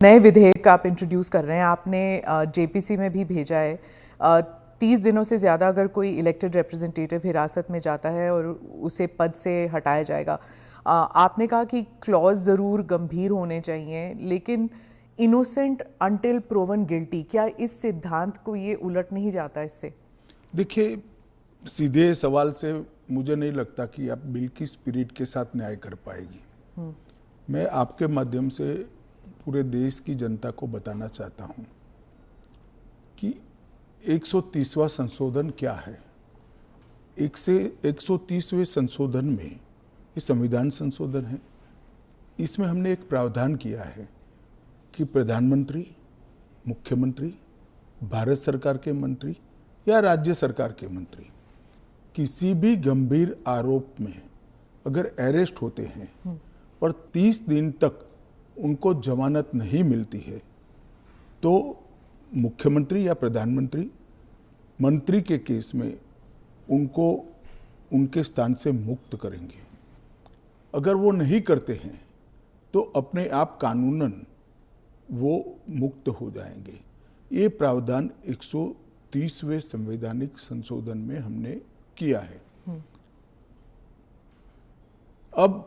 नए विधेयक आप इंट्रोड्यूस कर रहे हैं, आपने जेपीसी में भी भेजा है। 30 दिनों से ज़्यादा अगर कोई इलेक्टेड रिप्रेजेंटेटिव हिरासत में जाता है और उसे पद से हटाया जाएगा। आपने कहा कि क्लॉज ज़रूर गंभीर होने चाहिए, लेकिन इनोसेंट अंटिल प्रोवन गिल्टी, क्या इस सिद्धांत को ये उलट नहीं जाता इससे? देखिए, सीधे सवाल से मुझे नहीं लगता कि आप बिल की स्पिरिट के साथ न्याय कर पाएगी। मैं आपके माध्यम से पूरे देश की जनता को बताना चाहता हूं कि 130वां संशोधन क्या है। 130वें संशोधन में ये संविधान संशोधन है। इसमें हमने एक प्रावधान किया है कि प्रधानमंत्री, मुख्यमंत्री, भारत सरकार के मंत्री या राज्य सरकार के मंत्री किसी भी गंभीर आरोप में अगर अरेस्ट होते हैं और 30 दिन तक उनको जमानत नहीं मिलती है, तो मुख्यमंत्री या प्रधानमंत्री मंत्री के केस में उनको उनके स्थान से मुक्त करेंगे। अगर वो नहीं करते हैं तो अपने आप कानूनन वो मुक्त हो जाएंगे। ये प्रावधान 130वें संवैधानिक संशोधन में हमने किया है। अब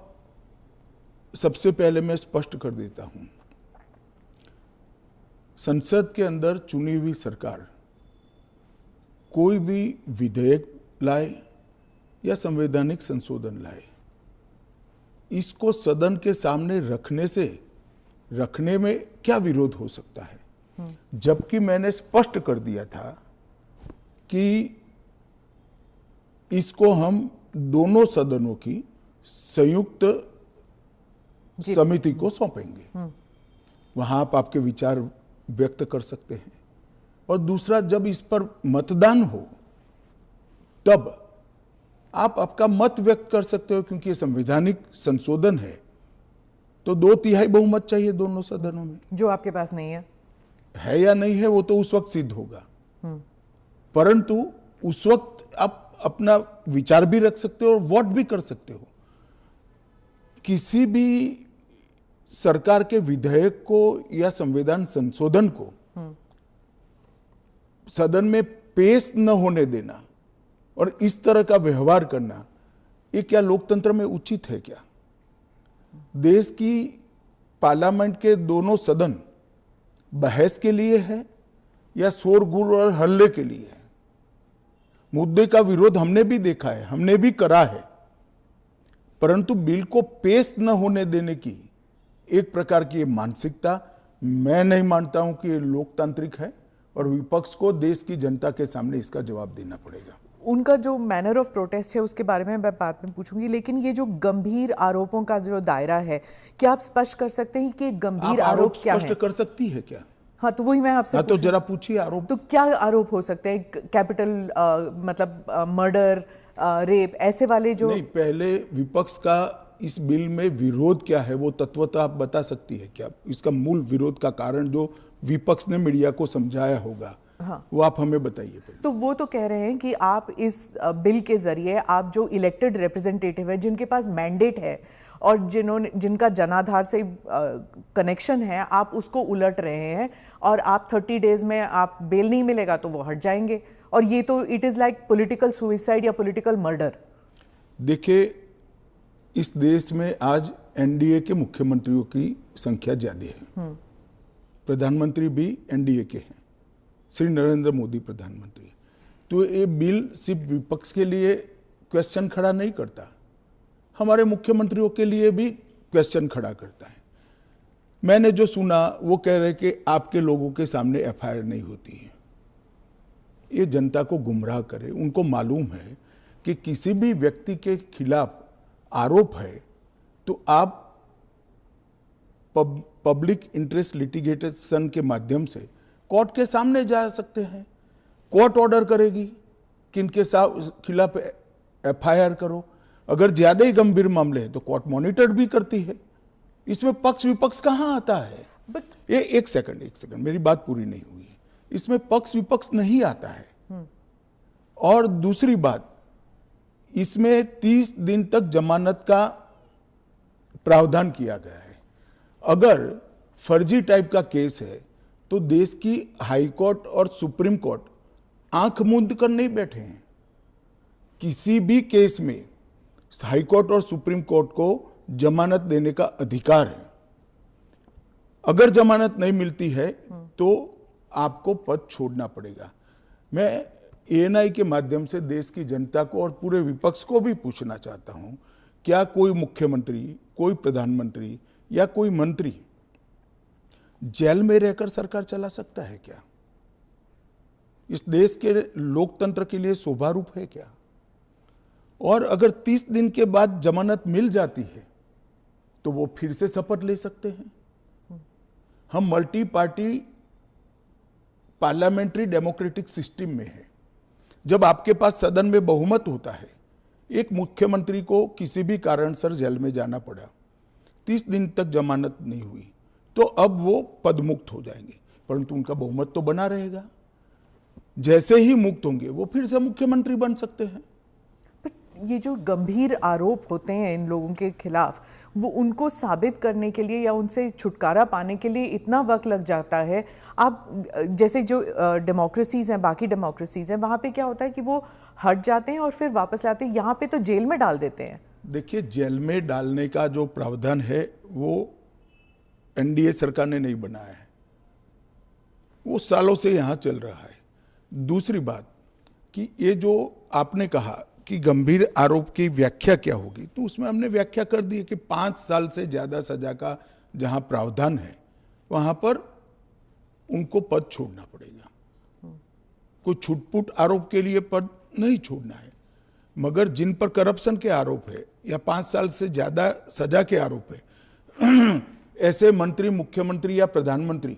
सबसे पहले मैं स्पष्ट कर देता हूं, संसद के अंदर चुनी हुई सरकार कोई भी विधेयक लाए या संवैधानिक संशोधन लाए, इसको सदन के सामने रखने में क्या विरोध हो सकता है। जबकि मैंने स्पष्ट कर दिया था कि इसको हम दोनों सदनों की संयुक्त समिति को सौंपेंगे। वहां आप आपके विचार व्यक्त कर सकते हैं। और दूसरा, जब इस पर मतदान हो तब आप आपका मत व्यक्त कर सकते हो, क्योंकि ये संवैधानिक संशोधन है तो 2/3 बहुमत चाहिए दोनों सदनों में, जो आपके पास नहीं है या नहीं है वो तो उस वक्त सिद्ध होगा। परंतु उस वक्त आप अपना विचार भी रख सकते हो और वोट भी कर सकते हो। किसी भी सरकार के विधेयक को या संविधान संशोधन को सदन में पेश न होने देना और इस तरह का व्यवहार करना, ये क्या लोकतंत्र में उचित है? क्या देश की पार्लियामेंट के दोनों सदन बहस के लिए है या शोरगुल और हल्ले के लिए है? मुद्दे का विरोध हमने भी देखा है, हमने भी करा है, परंतु बिल को पेश न होने देने की एक प्रकार की मानसिकता मैं नहीं मानता हूं कि ये लोकतांत्रिक है, और विपक्ष को देश की जनता के सामने इसका जवाब देना पड़ेगा। उनका जो मैनर ऑफ प्रोटेस्ट है उसके बारे में मैं बाद में पूछूंगी, लेकिन ये जो गंभीर आरोपों का जो दायरा है, क्या आप स्पष्ट कर सकते हैं कि गंभीर आरोप क्या है? स्पष्ट कर सकती है क्या? हाँ, तो वही मैं आपसे तो जरा पूछिए आरोप। तो क्या आरोप हो सकते हैं? कैपिटल मतलब मर्डर, रेप, ऐसे वाले जो नहीं, पहले विपक्ष का इस बिल में विरोध क्या है वो तत्वतः आप बता सकती है क्या? इसका मूल विरोध का कारण जो विपक्ष ने मीडिया को समझाया होगा, हाँ, वो आप हमें बताइए। तो वो तो कह रहे हैं कि आप इस बिल के जरिए आप जो इलेक्टेड रिप्रेजेंटेटिव है, जिनके पास मैंडेट है और जिनका जनाधार से कनेक्शन है, आप उसको उलट रहे हैं और आप 30 डेज में आप बेल नहीं मिलेगा तो वो हट जाएंगे। और ये तो it is like political suicide या पॉलिटिकल मर्डर। देखिए, इस देश में आज एनडीए के मुख्यमंत्रियों की संख्या ज्यादा है। प्रधानमंत्री भी एनडीए के हैं, श्री नरेंद्र मोदी प्रधानमंत्री। तो ये बिल सिर्फ विपक्ष के लिए क्वेश्चन खड़ा नहीं करता, हमारे मुख्यमंत्रियों के लिए भी क्वेश्चन खड़ा करता है। मैंने जो सुना वो कह रहे कि आपके लोगों के सामने एफआईआर नहीं होती है। ये जनता को गुमराह करे। उनको मालूम है कि किसी भी व्यक्ति के खिलाफ आरोप है तो आप पब्लिक इंटरेस्ट लिटिगेशन के माध्यम से कोर्ट के सामने जा सकते हैं। कोर्ट ऑर्डर करेगी कि इनके खिलाफ एफआईआर करो। अगर ज्यादा ही गंभीर मामले हैं तो कोर्ट मॉनिटर भी करती है। इसमें पक्ष विपक्ष कहां आता है? ये एक सेकंड, मेरी बात पूरी नहीं हुई है। इसमें पक्ष विपक्ष नहीं आता है। और दूसरी बात, इसमें 30 दिन तक जमानत का प्रावधान किया गया है। अगर फर्जी टाइप का केस है तो देश की हाई कोर्ट और सुप्रीम कोर्ट आंख मूंद कर नहीं बैठे हैं। किसी भी केस में हाई कोर्ट और सुप्रीम कोर्ट को जमानत देने का अधिकार है। अगर जमानत नहीं मिलती है तो आपको पद छोड़ना पड़ेगा। मैं एएनआई के माध्यम से देश की जनता को और पूरे विपक्ष को भी पूछना चाहता हूं, क्या कोई मुख्यमंत्री, कोई प्रधानमंत्री या कोई मंत्री जेल में रहकर सरकार चला सकता है क्या? इस देश के लोकतंत्र के लिए शोभा रूप है क्या? और अगर 30 दिन के बाद जमानत मिल जाती है तो वो फिर से शपथ ले सकते हैं। हम multi party parliamentary democratic system में है। जब आपके पास सदन में बहुमत होता है, एक मुख्यमंत्री को किसी भी कारणसर जेल में जाना पड़ा, 30 दिन तक जमानत नहीं हुई, तो अब वो पदमुक्त हो जाएंगे, परंतु उनका बहुमत तो बना रहेगा। जैसे ही मुक्त होंगे वो फिर से मुख्यमंत्री बन सकते हैं। ये जो गंभीर आरोप होते हैं इन लोगों के खिलाफ, वो उनको साबित करने के लिए या उनसे छुटकारा पाने के लिए इतना वक्त लग जाता है। आप जैसे जो डेमोक्रेसीज हैं, बाकी डेमोक्रेसीज हैं, वहाँ पे क्या होता है कि वो हट जाते हैं और फिर वापस आते हैं। यहाँ पे तो जेल में डाल देते हैं। देखिए, जेल में डालने का जो प्रावधान है वो एनडीए सरकार ने नहीं बनाया है, वो सालों से यहाँ चल रहा है। दूसरी बात कि ये जो आपने कहा कि गंभीर आरोप की व्याख्या क्या होगी, तो उसमें हमने व्याख्या कर दी है कि 5 साल से ज्यादा सजा का जहां प्रावधान है वहां पर उनको पद छोड़ना पड़ेगा। कोई छुटपुट आरोप के लिए पद नहीं छोड़ना है, मगर जिन पर करप्शन के आरोप है या 5 साल से ज्यादा सजा के आरोप है, ऐसे मंत्री, मुख्यमंत्री या प्रधानमंत्री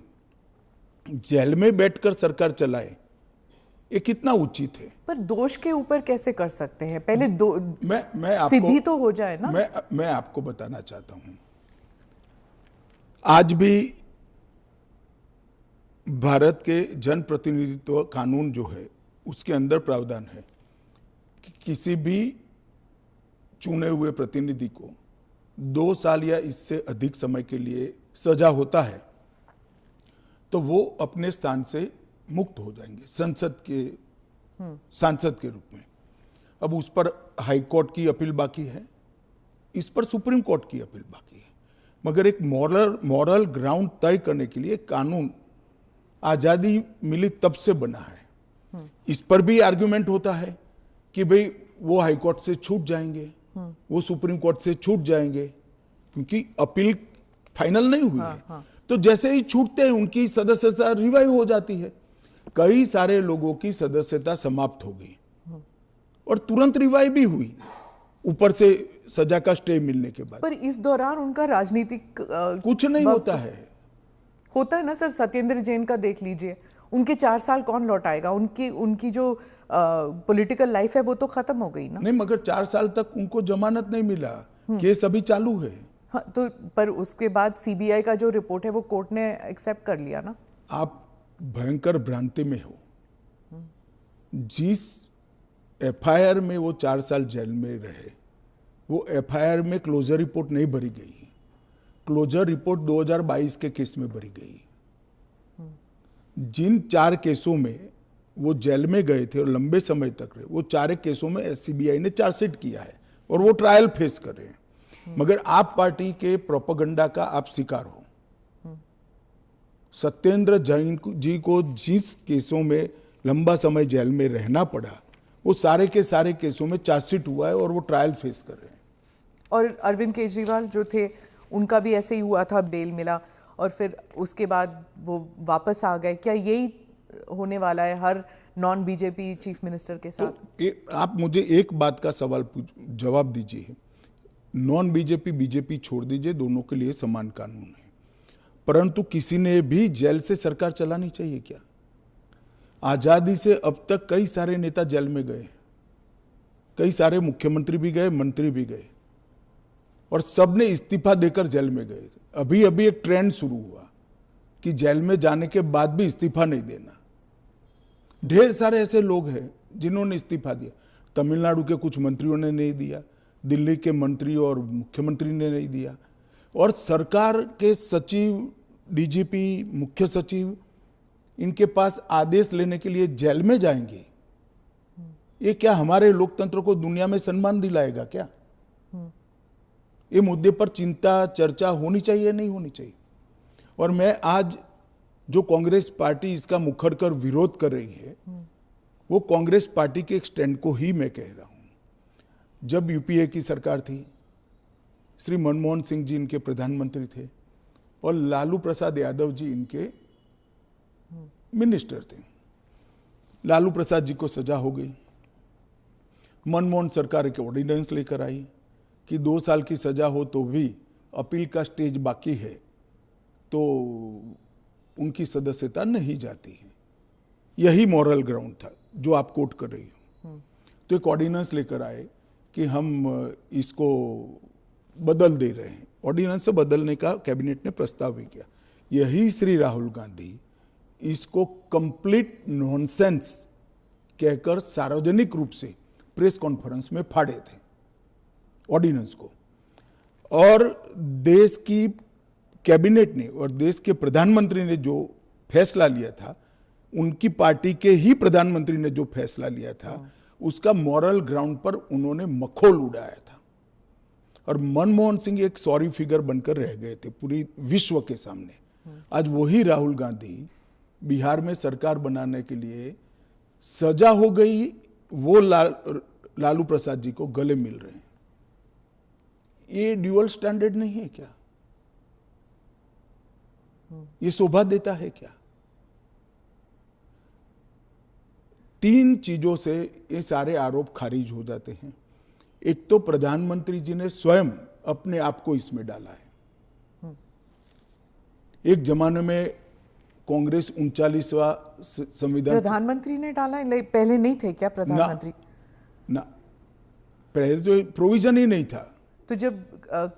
जेल में बैठकर सरकार चलाए, ये कितना उचित है? पर दोष के ऊपर कैसे कर सकते हैं? पहले मैं आपको सिद्धि तो हो जाए ना। मैं आपको बताना चाहता हूं, आज भी भारत के जन प्रतिनिधित्व कानून जो है उसके अंदर प्रावधान है कि किसी भी चुने हुए प्रतिनिधि को 2 साल या इससे अधिक समय के लिए सजा होता है तो वो अपने स्थान से मुक्त हो जाएंगे सांसद के रूप में। अब उस पर हाई कोर्ट की अपील बाकी है, इस पर सुप्रीम कोर्ट की अपील बाकी है, मगर एक मॉरल ग्राउंड तय करने के लिए कानून आजादी मिली तब से बना है। इस पर भी आर्गुमेंट होता है कि भाई वो हाई कोर्ट से छूट जाएंगे, वो सुप्रीम कोर्ट से छूट जाएंगे, क्योंकि अपील फाइनल नहीं हुई है। तो जैसे ही छूटते हैं उनकी सदस्यता रिवाइव हो जाती है। कई सारे लोगों की सदस्यता समाप्त हो गई और तुरंत रिवाइव भी हुई, ऊपर से सजा का स्टे मिलने के बाद। पर इस दौरान उनका राजनीतिक कुछ नहीं होता है ना सर। सत्येंद्र जैन का देख लीजिए, उनके 4 साल कौन लौटाएगा? उनकी जो पॉलिटिकल लाइफ है वो तो खत्म हो गई ना। नहीं, मगर 4 साल तक उनको जमानत नहीं मिला, केस अभी चालू है। हाँ, तो पर उसके बाद सीबीआई का जो रिपोर्ट है वो कोर्ट ने एक्सेप्ट कर लिया ना। आप भयंकर भ्रांति में हो। जिस एफआईआर में वो 4 साल जेल में रहे, वो एफआईआर में क्लोजर रिपोर्ट नहीं भरी गई। क्लोजर रिपोर्ट 2022 के केस में भरी गई। जिन 4 केसों में वो जेल में गए थे और लंबे समय तक रहे, वो 4 केसों में सीबीआई ने चार्जशीट किया है और वो ट्रायल फेस कर रहे हैं। मगर आप पार्टी के प्रोपेगेंडा का आप शिकार हो। सत्येंद्र जैन जी को जिस केसों में लंबा समय जेल में रहना पड़ा, वो सारे के सारे केसों में चार्जशीट हुआ है और वो ट्रायल फेस कर रहे हैं। और अरविंद केजरीवाल जो थे, उनका भी ऐसे ही हुआ था, बेल मिला और फिर उसके बाद वो वापस आ गए। क्या यही होने वाला है हर नॉन बीजेपी चीफ मिनिस्टर के साथ? तो आप मुझे एक बात का सवाल जवाब दीजिए। नॉन बीजेपी बीजेपी छोड़ दीजिए, दोनों के लिए समान कानून है, परंतु किसी ने भी जेल से सरकार चलानी चाहिए क्या? आजादी से अब तक कई सारे नेता जेल में गए, कई सारे मुख्यमंत्री भी गए, मंत्री भी गए, और सबने इस्तीफा देकर जेल में गए। अभी अभी एक ट्रेंड शुरू हुआ कि जेल में जाने के बाद भी इस्तीफा नहीं देना। ढेर सारे ऐसे लोग हैं जिन्होंने इस्तीफा दिया। तमिलनाडु के कुछ मंत्रियों ने नहीं दिया, दिल्ली के मंत्री और मुख्यमंत्री ने नहीं दिया, और सरकार के सचिव डीजीपी, मुख्य सचिव इनके पास आदेश लेने के लिए जेल में जाएंगे, ये क्या हमारे लोकतंत्र को दुनिया में सम्मान दिलाएगा क्या? ये मुद्दे पर चिंता, चर्चा होनी चाहिए, नहीं होनी चाहिए? और मैं आज जो कांग्रेस पार्टी इसका मुखर कर विरोध कर रही है, वो कांग्रेस पार्टी के एक स्टैंड को ही मैं कह रहा हूं। जब यूपीए की सरकार थी, श्री मनमोहन सिंह जी इनके प्रधानमंत्री थे और लालू प्रसाद यादव जी इनके मिनिस्टर थे। लालू प्रसाद जी को सजा हो गई। मनमोहन सरकार एक ऑर्डिनेंस लेकर आई कि 2 साल की सजा हो तो भी अपील का स्टेज बाकी है तो उनकी सदस्यता नहीं जाती है। यही मॉरल ग्राउंड था जो आप कोट कर रही हो। तो एक ऑर्डिनेंस लेकर आए कि हम इसको बदल दे रहे हैं। ऑर्डिनेंस से बदलने का कैबिनेट ने प्रस्ताव भी किया। यही श्री राहुल गांधी इसको कंप्लीट नॉनसेंस कहकर सार्वजनिक रूप से प्रेस कॉन्फ्रेंस में फाड़े थे ऑर्डिनेंस को। और देश की कैबिनेट ने और देश के प्रधानमंत्री ने जो फैसला लिया था, उनकी पार्टी के ही प्रधानमंत्री ने जो फैसला लिया था, उसका मॉरल ग्राउंड पर उन्होंने मखौल उड़ाया था। और मनमोहन सिंह एक सॉरी फिगर बनकर रह गए थे पूरी विश्व के सामने। आज वही राहुल गांधी बिहार में सरकार बनाने के लिए सजा हो गई, वो लालू प्रसाद जी को गले मिल रहे हैं। ये ड्यूअल स्टैंडर्ड नहीं है क्या? ये शोभा देता है क्या? 3 चीजों से ये सारे आरोप खारिज हो जाते हैं। एक तो प्रधानमंत्री जी ने स्वयं अपने आप को इसमें डाला है। एक जमाने में कांग्रेस 39वां संविधान, प्रधानमंत्री ने डाला है, पहले नहीं थे क्या प्रधानमंत्री? ना, पहले तो प्रोविजन ही नहीं था। तो जब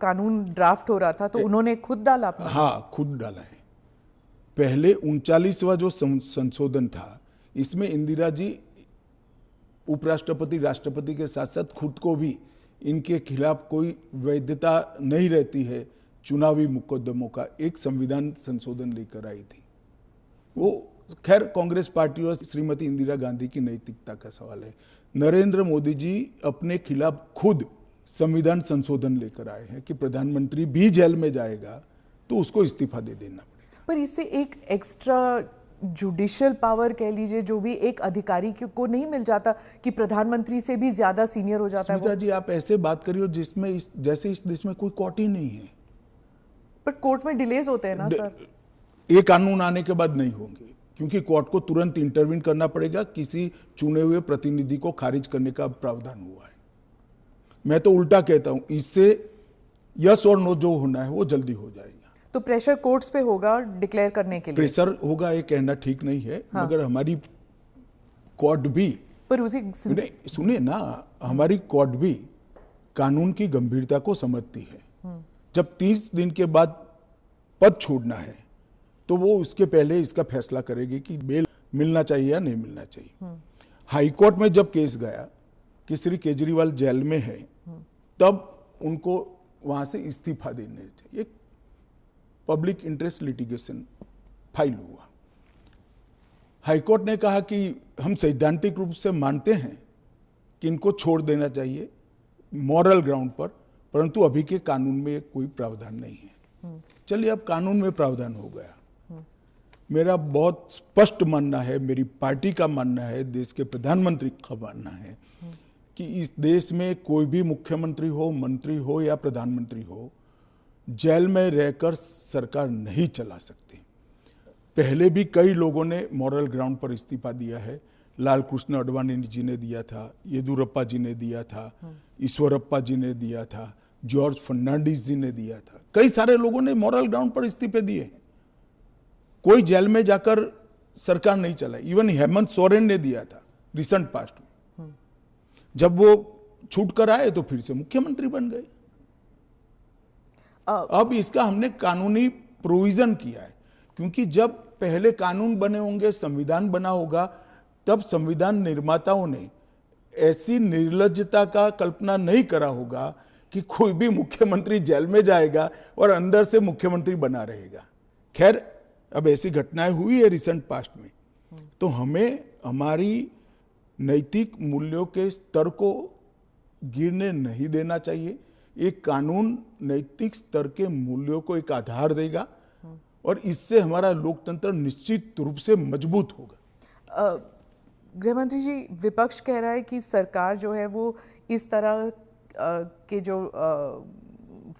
कानून ड्राफ्ट हो रहा था तो उन्होंने खुद डाला अपना? हाँ, खुद डाला है। पहले 39वां जो संशोधन था, इसमें इंदिरा जी उपराष्ट्रपति, राष्ट्रपति के साथ साथ खुद को भी इनके खिलाफ कोई वैधता नहीं रहती है चुनावी मुकदमों का एक संविधान संशोधन लेकर आई थी। वो खैर कांग्रेस पार्टी और श्रीमती इंदिरा गांधी की नैतिकता का सवाल है। नरेंद्र मोदी जी अपने खिलाफ खुद संविधान संशोधन लेकर आए हैं कि प्रधानमंत्री भी जेल में जाएगा तो उसको इस्तीफा दे देना पड़ेगा। पर इससे एक एक्स्ट्रा जुडिशियल पावर कह लीजिए, जो भी एक अधिकारी को नहीं मिल जाता कि प्रधानमंत्री से भी ज्यादा सीनियर हो जाता है वो? जी, आप ऐसे बात करिए जिसमें जैसे इस देश में कोई कोर्ट ही नहीं है। पर कोर्ट में डिलेज होते हैं ना सर? ये कानून आने के बाद नहीं होंगे, क्योंकि कोर्ट को तुरंत इंटरवीन करना पड़ेगा। किसी चुने हुए प्रतिनिधि को खारिज करने का प्रावधान हुआ है। मैं तो उल्टा कहता हूं, इससे यस और नो जो होना है वो जल्दी हो जाएगा। तो प्रेशर कोर्ट्स पे होगा डिक्लेयर करने के लिए? प्रेशर होगा ये कहना ठीक नहीं है। हाँ। मगर हमारी कोर्ट भी, पर उसी सुनिए ना, हमारी कोर्ट भी कानून की गंभीरता को समझती है। जब 30 दिन के बाद पद छोड़ना है तो वो उसके पहले इसका फैसला करेगी कि बेल मिलना चाहिए या नहीं मिलना चाहिए। हाईकोर्ट में जब केस गया कि श्री केजरीवाल जेल में है, तब उनको वहां से इस्तीफा देने चाहिए। एक पब्लिक इंटरेस्ट लिटिगेशन फाइल हुआ। हाईकोर्ट ने कहा कि हम सैद्धांतिक रूप से मानते हैं कि इनको छोड़ देना चाहिए मॉरल ग्राउंड पर, परंतु अभी के कानून में कोई प्रावधान नहीं है। चलिए, अब कानून में प्रावधान हो गया। मेरा बहुत स्पष्ट मानना है, मेरी पार्टी का मानना है, देश के प्रधानमंत्री का मानना है कि इस देश में कोई भी मुख्यमंत्री हो, मंत्री हो या प्रधानमंत्री हो, जेल में रहकर सरकार नहीं चला सकते। पहले भी कई लोगों ने मॉरल ग्राउंड पर इस्तीफा दिया है। लाल कृष्ण अडवाणी जी ने दिया था, येदुरप्पा जी ने दिया था, ईश्वरप्पा जी ने दिया था, जॉर्ज फर्नांडिस जी ने दिया था। कई सारे लोगों ने मॉरल ग्राउंड पर इस्तीफे दिए हैं। कोई जेल में जाकर सरकार नहीं चलाई। इवन हेमंत सोरेन ने दिया था रिसेंट पास्ट में। जब वो छूट कर आए तो फिर से मुख्यमंत्री बन गए। अब इसका हमने कानूनी प्रोविजन किया है, क्योंकि जब पहले कानून बने होंगे, संविधान बना होगा, तब संविधान निर्माताओं ने ऐसी निर्लज्जता का कल्पना नहीं करा होगा कि कोई भी मुख्यमंत्री जेल में जाएगा और अंदर से मुख्यमंत्री बना रहेगा। खैर अब ऐसी घटनाएं हुई है रिसेंट पास्ट में, तो हमें हमारी नैतिक मूल्यों के स्तर को गिरने नहीं देना चाहिए। एक कानून नैतिक स्तर के मूल्यों को एक आधार देगा और इससे हमारा लोकतंत्र निश्चित रूप से मजबूत होगा। गृहमंत्री जी, विपक्ष कह रहा है कि सरकार जो है वो इस तरह के जो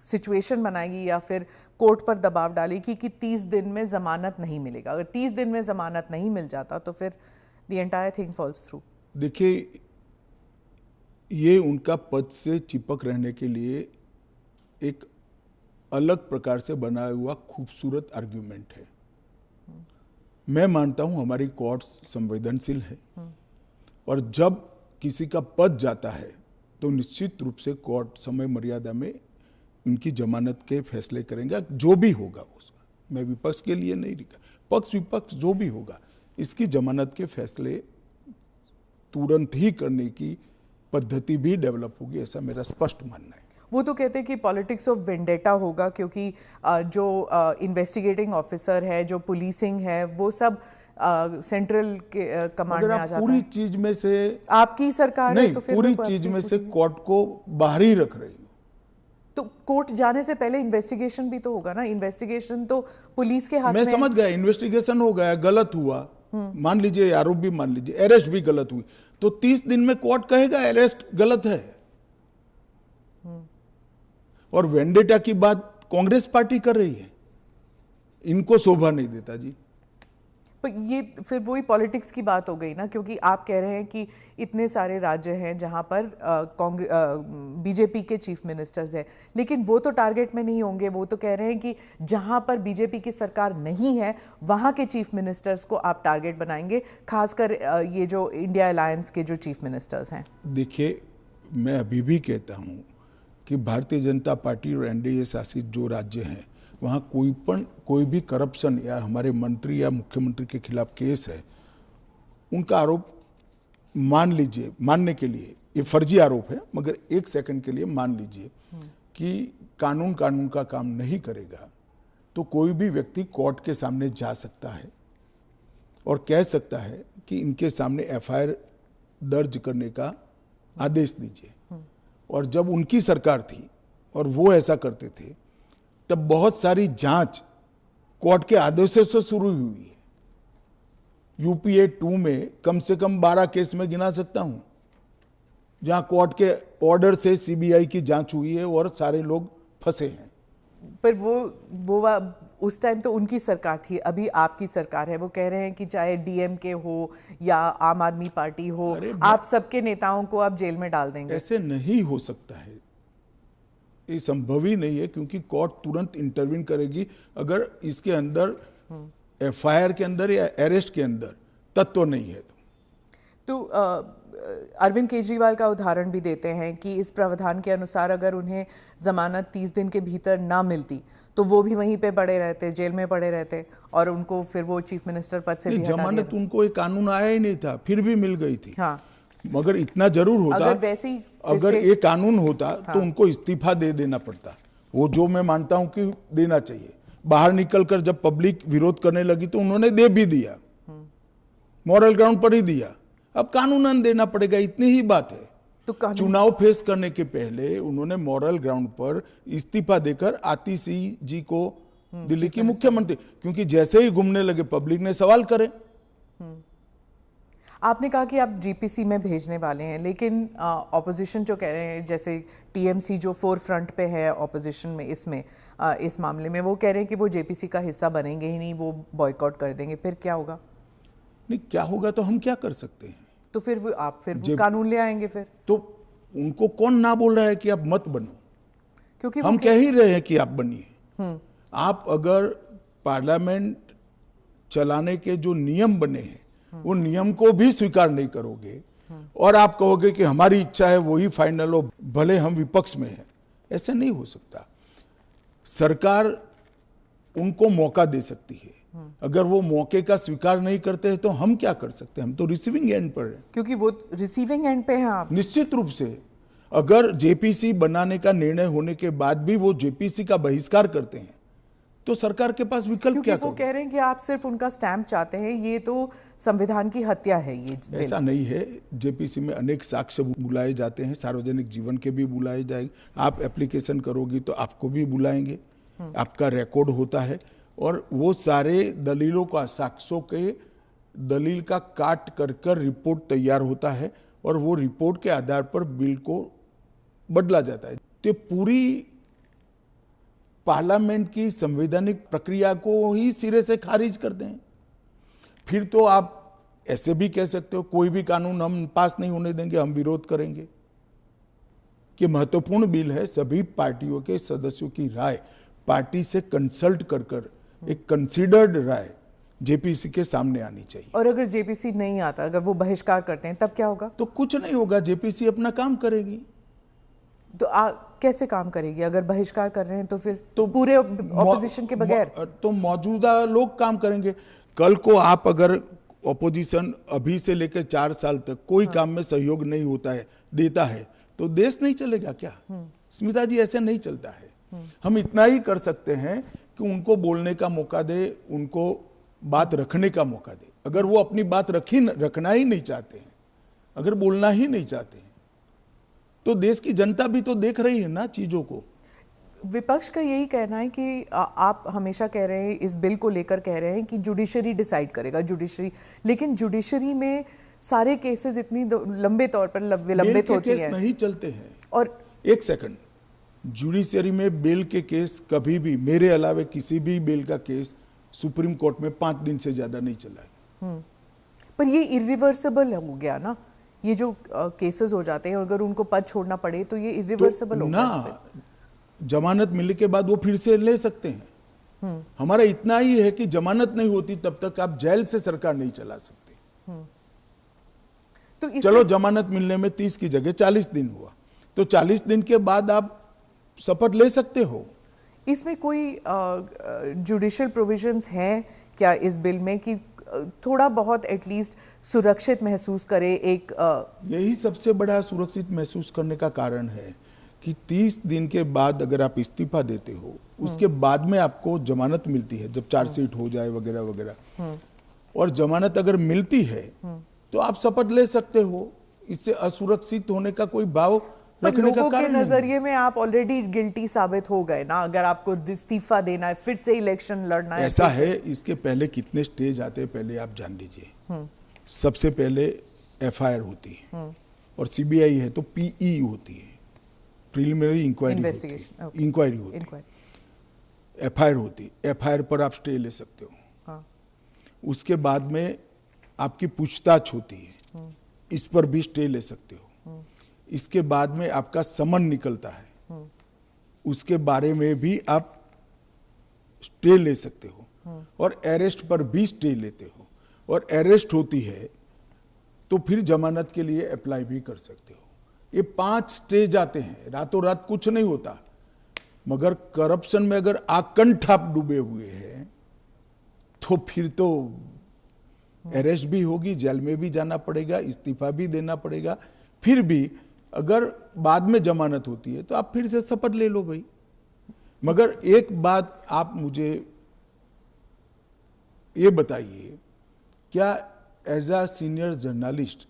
सिचुएशन बनाएगी या फिर कोर्ट पर दबाव डालेगी कि 30 दिन में जमानत नहीं मिलेगा। अगर 30 दिन में जमानत नहीं मिल जाता तो फिर the entire thing falls through. देखिए, ये उनका पद से चिपक रहने के लिए एक अलग प्रकार से बनाया हुआ खूबसूरत आर्ग्यूमेंट है। मैं मानता हूं हमारी कोर्ट्स संवेदनशील है और जब किसी का पद जाता है तो निश्चित रूप से कोर्ट समय मर्यादा में उनकी जमानत के फैसले करेंगे, जो भी होगा उसका। मैं विपक्ष के लिए नहीं लिखा, पक्ष विपक्ष जो भी होगा इसकी जमानत के फैसले तुरंत ही करने की पद्धति भी डेवलप होगी, ऐसा मेरा स्पष्ट मानना है। वो तो कहते हैं कि पॉलिटिक्स ऑफ वेंडेटा होगा, क्योंकि जो इन्वेस्टिगेटिंग ऑफिसर है, जो पुलिसिंग है, वो सब सेंट्रल के कमांड में आ जाता है। पूरी चीज में से आपकी सरकार नहीं, है तो फिर पूरी चीज में से कोर्ट को बाहर ही रख रही हो। तो कोर्ट जाने से पहले इन्वेस्टिगेशन भी तो होगा ना। इन्वेस्टिगेशन तो पुलिस के हाथ में। मैं समझ गया, इन्वेस्टिगेशन हो गया, गलत हुआ, मान लीजिए आरोप भी मान लीजिए, अरेस्ट भी गलत हुई, तो 30 दिन में कोर्ट कहेगा अरेस्ट गलत है। और वेंडेटा की बात कांग्रेस पार्टी कर रही है, इनको शोभा नहीं देता जी। पर ये फिर वही पॉलिटिक्स की बात हो गई ना, क्योंकि आप कह रहे हैं कि इतने सारे राज्य हैं जहां पर बीजेपी के चीफ मिनिस्टर्स हैं, लेकिन वो तो टारगेट में नहीं होंगे। वो तो कह रहे हैं कि जहां पर बीजेपी की सरकार नहीं है वहां के चीफ मिनिस्टर्स को आप टारगेट बनाएंगे, खासकर ये जो इंडिया अलायंस के जो चीफ मिनिस्टर्स हैं। देखिए, मैं अभी भी कहता हूं कि भारतीय जनता पार्टी और एनडीए शासित जो राज्य हैं वहाँ कोई भी करप्शन या हमारे मंत्री या मुख्यमंत्री के खिलाफ केस है, उनका आरोप मान लीजिए, मानने के लिए ये फर्जी आरोप है, मगर एक सेकंड के लिए मान लीजिए कि कानून का काम नहीं करेगा, तो कोई भी व्यक्ति कोर्ट के सामने जा सकता है और कह सकता है कि इनके सामने एफआईआर दर्ज करने का आदेश दीजिए। और जब उनकी सरकार थी और वो ऐसा करते थे, तब बहुत सारी जांच कोर्ट के आदेशों से शुरू हुई है। यूपीए 2 में कम से कम 12 केस में गिना सकता हूं जहां कोर्ट के ऑर्डर से सीबीआई की जांच हुई है और सारे लोग फंसे हैं। पर वो उस टाइम तो उनकी सरकार थी, अभी आपकी सरकार है। वो कह रहे हैं कि चाहे डीएमके हो या आम आदमी पार्टी हो, आप सबके नेताओं को आप जेल में डाल देंगे। ऐसे नहीं हो सकता है, ये संभव ही नहीं है, क्योंकि कोर्ट तुरंत इंटरवीन करेगी अगर इसके अंदर एफआईआर के अंदर या अरेस्ट के अंदर तत्व नहीं है तो अरविंद केजरीवाल का उदाहरण भी देते हैं कि इस प्रावधान के अनुसार अगर उन्हें जमानत 30 दिन के भीतर ना मिलती तो वो भी वहीं पे पड़े रहते, जेल में पड़े रहते, और उनको फिर वो चीफ मिनिस्टर पद से भी हटा दिया। जमानत उनको एक कानून आया ही नहीं था, फिर भी मिल गई थी। हाँ, मगर इतना जरूर होता, अगर ये कानून होता तो उनको इस्तीफा दे देना पड़ता। वो जो मैं मानता हूं कि देना चाहिए। बाहर निकलकर जब पब्लिक विरोध करने लगी तो उन्होंने दे भी दिया, मॉरल ग्राउंड पर ही दिया। अब कानूनन देना पड़ेगा, इतनी ही बात है। तो चुनाव फेस करने के पहले उन्होंने मॉरल ग्राउंड पर इस्तीफा देकर आतिशी जी को दिल्ली की मुख्यमंत्री, क्योंकि जैसे ही घूमने लगे पब्लिक ने सवाल करे। आपने कहा कि आप जीपीसी में भेजने वाले हैं, लेकिन ऑपोजिशन जो कह रहे हैं, जैसे टीएमसी जो फोर फ्रंट पे है ऑपोजिशन में, इसमें इस मामले में वो कह रहे हैं कि वो जेपीसी का हिस्सा बनेंगे ही नहीं, वो बॉयकॉट कर देंगे। फिर क्या होगा? नहीं, क्या होगा तो हम क्या कर सकते हैं? तो फिर वो आप फिर कानून ले आएंगे फिर? तो उनको कौन ना बोल रहा है कि आप मत बनो, क्योंकि हम कह ही रहे हैं कि आप बनिए। आप अगर पार्लियामेंट चलाने के जो नियम बने हैं वो नियम को भी स्वीकार नहीं करोगे और आप कहोगे कि हमारी इच्छा है वही फाइनल हो, भले हम विपक्ष में हैं, ऐसे नहीं हो सकता। सरकार उनको मौका दे सकती है, अगर वो मौके का स्वीकार नहीं करते हैं तो हम क्या कर सकते हैं? हम तो रिसीविंग एंड पर हैं। क्योंकि वो रिसीविंग एंड पे हैं आप। निश्चित रूप से अगर जेपीसी बनाने का निर्णय होने के बाद भी वो जेपीसी का बहिष्कार करते हैं तो सरकार के पास विकल्प क्योंकि क्या वो कह रहे हैं कि आप सिर्फ उनका स्टैंप चाहते हैं, ये तो संविधान की हत्या है ये बिल। ऐसा नहीं है। जेपीसी में अनेक साक्ष्य बुलाए जाते हैं, सार्वजनिक जीवन के भी बुलाए जाएंगे। आप एप्लीकेशन करोगी तो आपको भी बुलाएंगे, आपका रिकॉर्ड होता है, और वो सारे दलीलों का, साक्ष्यों के दलील का काट कर कर रिपोर्ट तैयार होता है, और वो रिपोर्ट के आधार पर बिल को बदला जाता है। तो पूरी पार्लियामेंट की संवैधानिक प्रक्रिया को ही सिरे से खारिज कर दें। फिर तो आप ऐसे भी कह सकते हो कोई भी कानून हम पास नहीं होने देंगे, हम विरोध करेंगे। कि महत्वपूर्ण बिल है, सभी पार्टियों के सदस्यों की राय पार्टी से कंसल्ट कर कर एक कंसीडर्ड राय जेपीसी के सामने आनी चाहिए। और अगर जेपीसी नहीं आता, अगर वो बहिष्कार करते हैं, तब क्या होगा? तो कुछ नहीं होगा, जेपीसी अपना काम करेगी। तो कैसे काम करेगी? अगर बहिष्कार कर रहे हैं तो फिर तो पूरे ऑपोजिशन के बगैर तो मौजूदा लोग काम करेंगे। कल को आप अगर ऑपोजिशन अभी से लेकर 4 साल तक कोई काम में सहयोग नहीं होता है, देता है, तो देश नहीं चलेगा क्या? स्मिता जी, ऐसे नहीं चलता है। हम इतना ही कर सकते हैं कि उनको बोलने का मौका दे, उनको बात रखने का मौका दे। अगर वो अपनी बात रखना ही नहीं चाहते हैं, अगर बोलना ही नहीं चाहते हैं, तो देश की जनता भी तो देख रही है ना चीजों को। विपक्ष का यही कहना है कि आप हमेशा कह रहे हैं, इस बिल को लेकर कह रहे हैं कि जुडिशरी डिसाइड करेगा, जुडिशरी, लेकिन जुडिशरी में सारे केसेस इतनी लंबे तौर पर विलंबित होती हैं, नहीं चलते हैं। और एक सेकंड, जुडिशरी में बिल के केस कभी भी, मेरे अलावे किसी भी बिल का केस सुप्रीम कोर्ट में 5 दिन से ज्यादा नहीं चला है। पर ये इरिवर्सिबल हो गया ना, ये जो केसेस हो जाते हैं, अगर उनको पद छोड़ना पड़े तो ये इरिवर्सिबल होगा ना। जमानत मिलने के बाद वो फिर से ले सकते हैं। हमारा इतना ही है कि जमानत नहीं होती तब तक आप जेल से सरकार नहीं चला सकते। तो चलो, जमानत मिलने में 30 की जगह 40 दिन हुआ, तो 40 दिन के बाद आप शपथ ले सकते हो। इसमें कोई जुडिशियल प्रोविजंस हैं क्या इस बिल में कि थोड़ा बहुत एटलीस्ट सुरक्षित महसूस करे? एक यही सबसे बड़ा सुरक्षित महसूस करने का कारण है कि 30 दिन के बाद अगर आप इस्तीफा देते हो, उसके बाद में आपको जमानत मिलती है, जब चार्जशीट हो जाए वगैरह वगैरह, और जमानत अगर मिलती है तो आप शपथ ले सकते हो। इससे असुरक्षित होने का कोई भाव रखने का कारण के नजरिए में आप ऑलरेडी गिल्टी साबित हो गए ना, अगर आपको इस्तीफा देना है, फिर से इलेक्शन लड़ना है। ऐसा है, इसके पहले कितने स्टेज आते हैं पहले आप जान लीजिए। सबसे पहले एफआईआर होती है, और सीबीआई है तो पीई होती है, प्रिलिमिनरी इंक्वायरी होती है, एफआईआर होती है। एफआईआर पर आप स्टे ले सकते हो। उसके बाद में आपकी पूछताछ होती है, इस पर भी स्टे ले सकते हो। इसके बाद में आपका समन निकलता है, उसके बारे में भी आप स्टे ले सकते हो, और अरेस्ट पर भी स्टे लेते हो, और अरेस्ट होती है तो फिर जमानत के लिए अप्लाई भी कर सकते हो। ये 5 स्टेज आते हैं, रातों रात कुछ नहीं होता। मगर करप्शन में अगर आकंठ आप डूबे हुए हैं तो फिर तो अरेस्ट भी होगी, जेल में भी जाना पड़ेगा, इस्तीफा भी देना पड़ेगा। फिर भी अगर बाद में जमानत होती है तो आप फिर से शपथ ले लो भाई। मगर एक बात आप मुझे ये बताइए, क्या एज अ सीनियर जर्नलिस्ट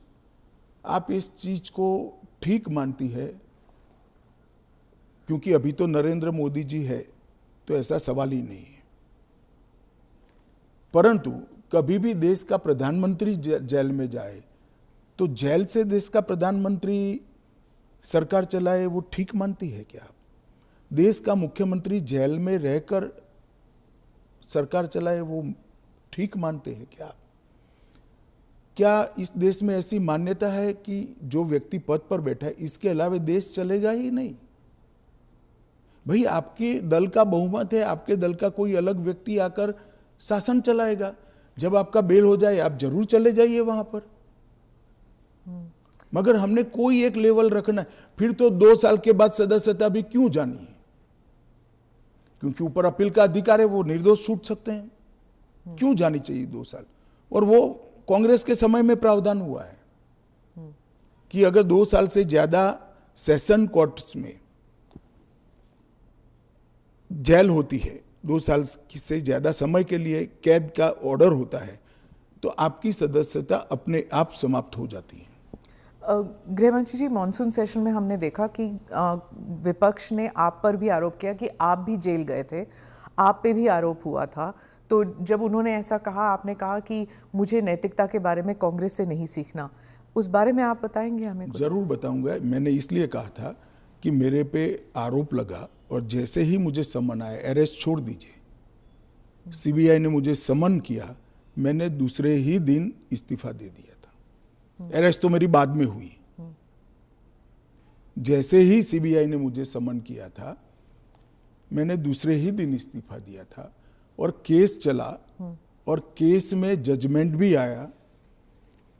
आप इस चीज को ठीक मानती है? क्योंकि अभी तो नरेंद्र मोदी जी है तो ऐसा सवाल ही नहीं है, परंतु कभी भी देश का प्रधानमंत्री जेल में जाए तो जेल से देश का प्रधानमंत्री सरकार चलाए, वो ठीक मानती है क्या? देश का मुख्यमंत्री जेल में रहकर सरकार चलाए, वो ठीक मानते हैं क्या? क्या इस देश में ऐसी मान्यता है कि जो व्यक्ति पद पर बैठा है इसके अलावा देश चलेगा ही नहीं? भाई, आपके दल का बहुमत है, आपके दल का कोई अलग व्यक्ति आकर शासन चलाएगा। जब आपका बेल हो जाए आप जरूर चले जाइए वहां पर। मगर हमने कोई एक लेवल रखना है। फिर तो 2 साल के बाद सदस्यता भी क्यों जानी है? क्योंकि ऊपर अपील का अधिकार है, वो निर्दोष छूट सकते हैं। क्यों जानी चाहिए 2 साल? और वो कांग्रेस के समय में प्रावधान हुआ है कि अगर 2 साल से ज्यादा सेशन कोर्ट्स में जेल होती है, 2 साल से ज़्यादा समय के लिए कैद का ऑर्डर होता है तो आपकी सदस्यता अपने आप समाप्त हो जाती है। गृहमंत्री जी, मॉनसून सेशन में हमने देखा कि विपक्ष ने आप पर भी आरोप किया कि आप भी जेल गए थे, आप पे भी आरोप हुआ था। तो जब उन्होंने ऐसा कहा, आपने कहा कि मुझे नैतिकता के बारे में कांग्रेस से नहीं सीखना, उस बारे में आप बताएंगे हमें कुछ? जरूर बताऊंगा। मैंने इसलिए कहा था कि मेरे पे आरोप लगा और जैसे ही मुझे समन आया, अरेस्ट छोड़ दीजिए, सीबीआई ने मुझे समन किया, मैंने दूसरे ही दिन इस्तीफा दे दिया था। अरेस्ट तो मेरी बाद में हुई। जैसे ही सीबीआई ने मुझे समन किया था, मैंने दूसरे ही दिन इस्तीफा दिया था और केस चला और केस में जजमेंट भी आया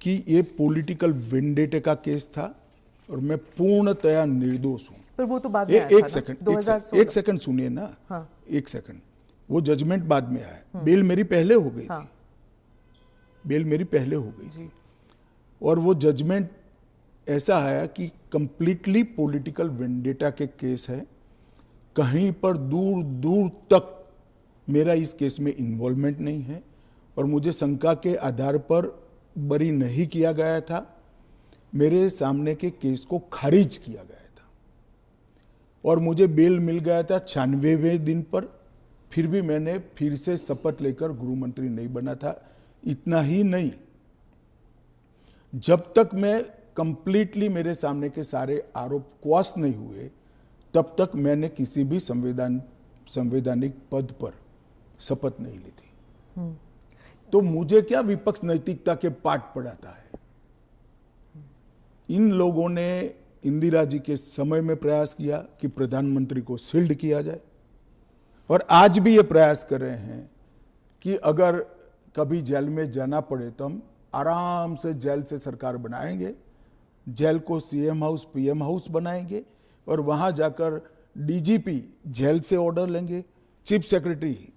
कि ये पॉलिटिकल वेंडेटे का केस था और मैं पूर्णतया निर्दोष हूं। पर वो तो बाद में आया एक सेकंड, एक सेकंड सुनिए ना। हाँ। एक सेकंड, वो जजमेंट बाद में आया। बेल मेरी पहले हो गई थी, बेल मेरी पहले हो गई थी और वो जजमेंट ऐसा आया कि कंप्लीटली पॉलिटिकल वेंडेटा के केस है, कहीं पर दूर दूर तक मेरा इस केस में इन्वॉल्वमेंट नहीं है और मुझे शंका के आधार पर बरी नहीं किया गया था। मेरे सामने के केस को खारिज किया गया था और मुझे बेल मिल गया था 96वें दिन पर। फिर भी मैंने फिर से शपथ लेकर गृह मंत्री नहीं बना था। इतना ही नहीं, जब तक मैं कंप्लीटली मेरे सामने के सारे आरोप क्वाश नहीं हुए तब तक मैंने किसी भी संवैधानिक पद पर शपथ नहीं ली थी। तो मुझे क्या विपक्ष नैतिकता के पाठ पढ़ाता है? इन लोगों ने इंदिरा जी के समय में प्रयास किया कि प्रधानमंत्री को शील्ड किया जाए और आज भी ये प्रयास कर रहे हैं कि अगर कभी जेल में जाना पड़े तो हम आराम से जेल से सरकार बनाएंगे, जेल को सीएम हाउस पीएम हाउस बनाएंगे और वहां जाकर डीजीपी जेल से ऑर्डर लेंगे, चीफ सेक्रेटरी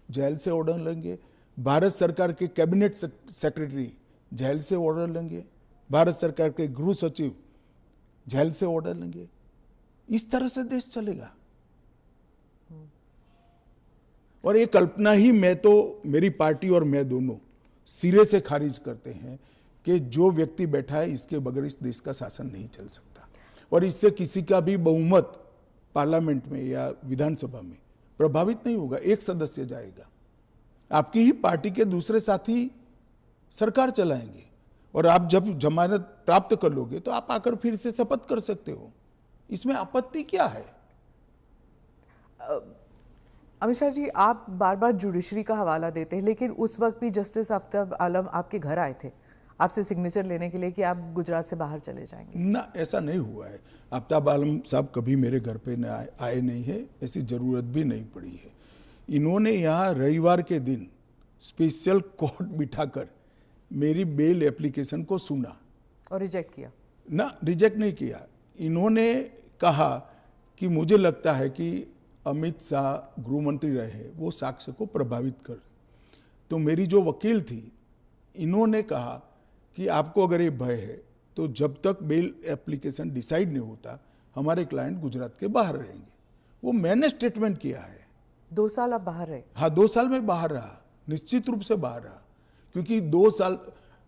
जेल से ऑर्डर लेंगे, भारत सरकार के कैबिनेट सेक्रेटरी जेल से ऑर्डर लेंगे, भारत सरकार के गृह सचिव जेल से ऑर्डर लेंगे। इस तरह से देश चलेगा। और ये कल्पना ही मैं तो, मेरी पार्टी और मैं दोनों सिरे से खारिज करते हैं कि जो व्यक्ति बैठा है इसके बगैर इस देश का शासन नहीं चल सकता और इससे किसी का भी बहुमत पार्लियामेंट में या विधानसभा में प्रभावित नहीं होगा। एक सदस्य जाएगा, आपकी ही पार्टी के दूसरे साथी सरकार चलाएंगे और आप जब जमानत प्राप्त कर लोगे तो आप आकर फिर से शपथ कर सकते हो। इसमें आपत्ति क्या है? अमित शाह जी, आप बार बार जुडिशरी का हवाला देते हैं, लेकिन उस वक्त भी जस्टिस आफ्ताब आलम आपके घर आए थे आपसे सिग्नेचर लेने के लिए कि आप गुजरात से बाहर चले जाएंगे। ना, ऐसा नहीं हुआ है। आफ्ताब आलम साहब कभी मेरे घर पे आए नहीं है, ऐसी जरूरत भी नहीं पड़ी है। इन्होंने यहाँ रविवार के दिन स्पेशल कोर्ट बिठाकर मेरी बेल एप्लीकेशन को सुना और रिजेक्ट किया? ना, रिजेक्ट नहीं किया। इन्होंने कहा कि मुझे लगता है कि अमित शाह गृह मंत्री रहे, वो साक्ष्य को प्रभावित कर। तो मेरी जो वकील थी, इन्होंने कहा कि आपको अगर ये भय है तो जब तक बेल एप्लीकेशन डिसाइड नहीं होता हमारे क्लाइंट गुजरात के बाहर रहेंगे। वो मैंने स्टेटमेंट किया है। 2 साल आप बाहर रहे? हाँ, 2 साल में बाहर रहा, निश्चित रूप से बाहर रहा, क्योंकि 2 साल